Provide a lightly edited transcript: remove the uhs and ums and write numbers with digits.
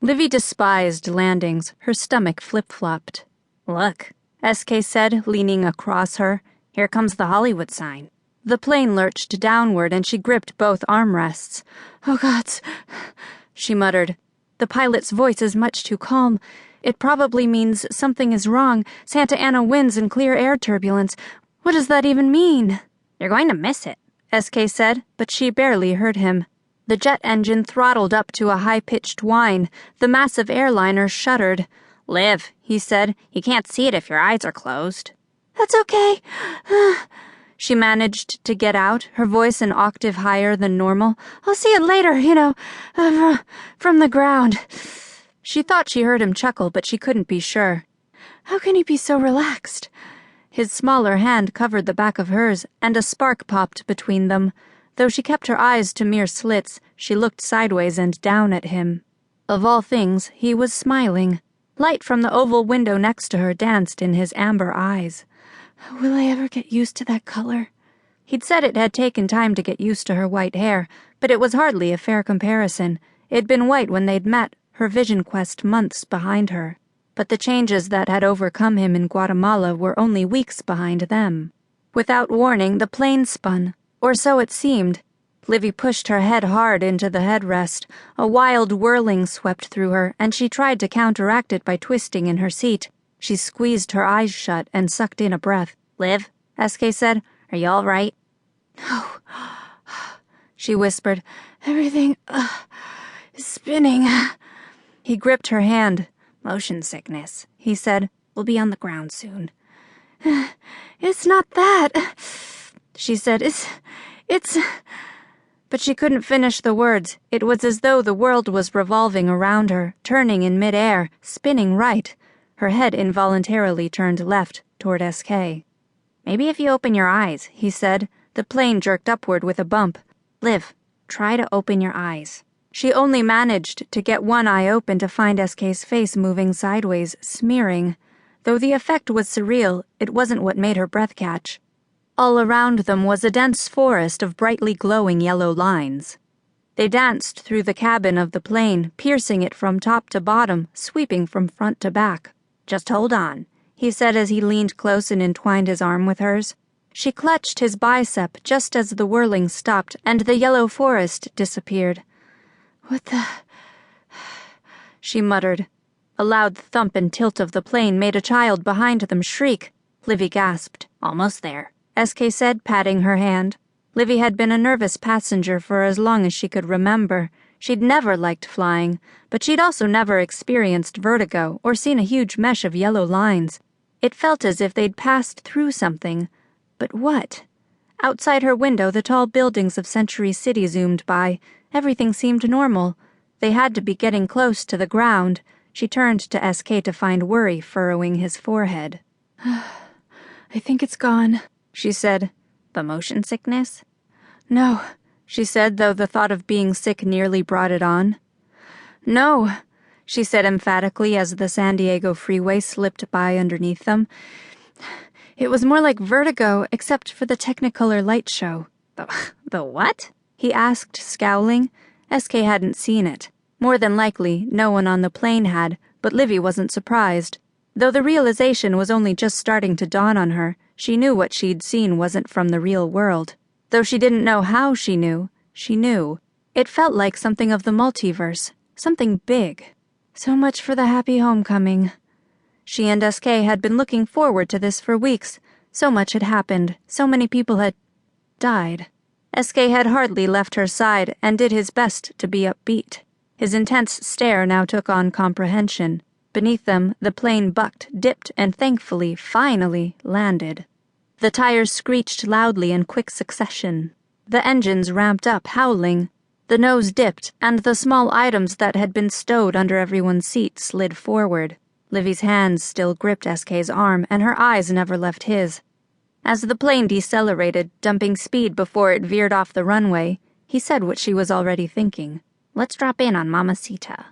Livvy despised landings. Her stomach flip-flopped. "Look," SK said, leaning across her. "Here comes the Hollywood sign." The plane lurched downward and she gripped both armrests. "Oh, gods," she muttered. The pilot's voice is much too calm. "It probably means something is wrong. Santa Ana winds and clear air turbulence. What does that even mean?" "You're going to miss it," SK said, but she barely heard him. The jet engine throttled up to a high-pitched whine. The massive airliner shuddered. "Liv," he said, "you can't see it if your eyes are closed." "That's okay." She managed to get out, her voice an octave higher than normal. "I'll see it later, from the ground." She thought she heard him chuckle, but she couldn't be sure. How can he be so relaxed? His smaller hand covered the back of hers, and a spark popped between them. Though she kept her eyes to mere slits, she looked sideways and down at him. Of all things, he was smiling. Light from the oval window next to her danced in his amber eyes. Will I ever get used to that color? He'd said it had taken time to get used to her white hair, but it was hardly a fair comparison. It'd been white when they'd met, her vision quest months behind her. But the changes that had overcome him in Guatemala were only weeks behind them. Without warning, the plane spun, or so it seemed. Livvy pushed her head hard into the headrest. A wild whirling swept through her, and she tried to counteract it by twisting in her seat. She squeezed her eyes shut and sucked in a breath. "Liv," SK said, "are you all right?" "No," she whispered. "Everything is spinning." He gripped her hand. "Motion sickness," he said. "We'll be on the ground soon." "It's not that," she said. It's... But she couldn't finish the words. It was as though the world was revolving around her, turning in midair, spinning right. Her head involuntarily turned left, toward SK. "Maybe if you open your eyes," he said. The plane jerked upward with a bump. "Liv, try to open your eyes." She only managed to get one eye open to find SK's face moving sideways, smearing. Though the effect was surreal, it wasn't what made her breath catch. All around them was a dense forest of brightly glowing yellow lines. They danced through the cabin of the plane, piercing it from top to bottom, sweeping from front to back. "Just hold on," he said as he leaned close and entwined his arm with hers. She clutched his bicep just as the whirling stopped and the yellow forest disappeared. "What the..." she muttered. A loud thump and tilt of the plane made a child behind them shriek. Livvy gasped. "Almost there," SK said, patting her hand. Livvy had been a nervous passenger for as long as she could remember. She'd never liked flying, but she'd also never experienced vertigo or seen a huge mesh of yellow lines. It felt as if they'd passed through something. But what? Outside her window, the tall buildings of Century City zoomed by. Everything seemed normal. They had to be getting close to the ground. She turned to SK to find worry furrowing his forehead. "I think it's gone," she said. "The motion sickness?" "No," she said, though the thought of being sick nearly brought it on. "No," she said emphatically as the San Diego freeway slipped by underneath them. "It was more like vertigo, except for the Technicolor light show." The what?" he asked, scowling. SK hadn't seen it. More than likely, no one on the plane had, but Livvy wasn't surprised. Though the realization was only just starting to dawn on her, she knew what she'd seen wasn't from the real world. Though she didn't know how she knew, she knew. It felt like something of the multiverse, something big. So much for the happy homecoming. She and SK had been looking forward to this for weeks. So much had happened, so many people had died. SK had hardly left her side and did his best to be upbeat. His intense stare now took on comprehension. Beneath them, the plane bucked, dipped, and thankfully, finally, landed. The tires screeched loudly in quick succession. The engines ramped up, howling. The nose dipped, and the small items that had been stowed under everyone's seat slid forward. Livvy's hands still gripped SK's arm, and her eyes never left his. As the plane decelerated, dumping speed before it veered off the runway, he said what she was already thinking. "Let's drop in on Mamacita."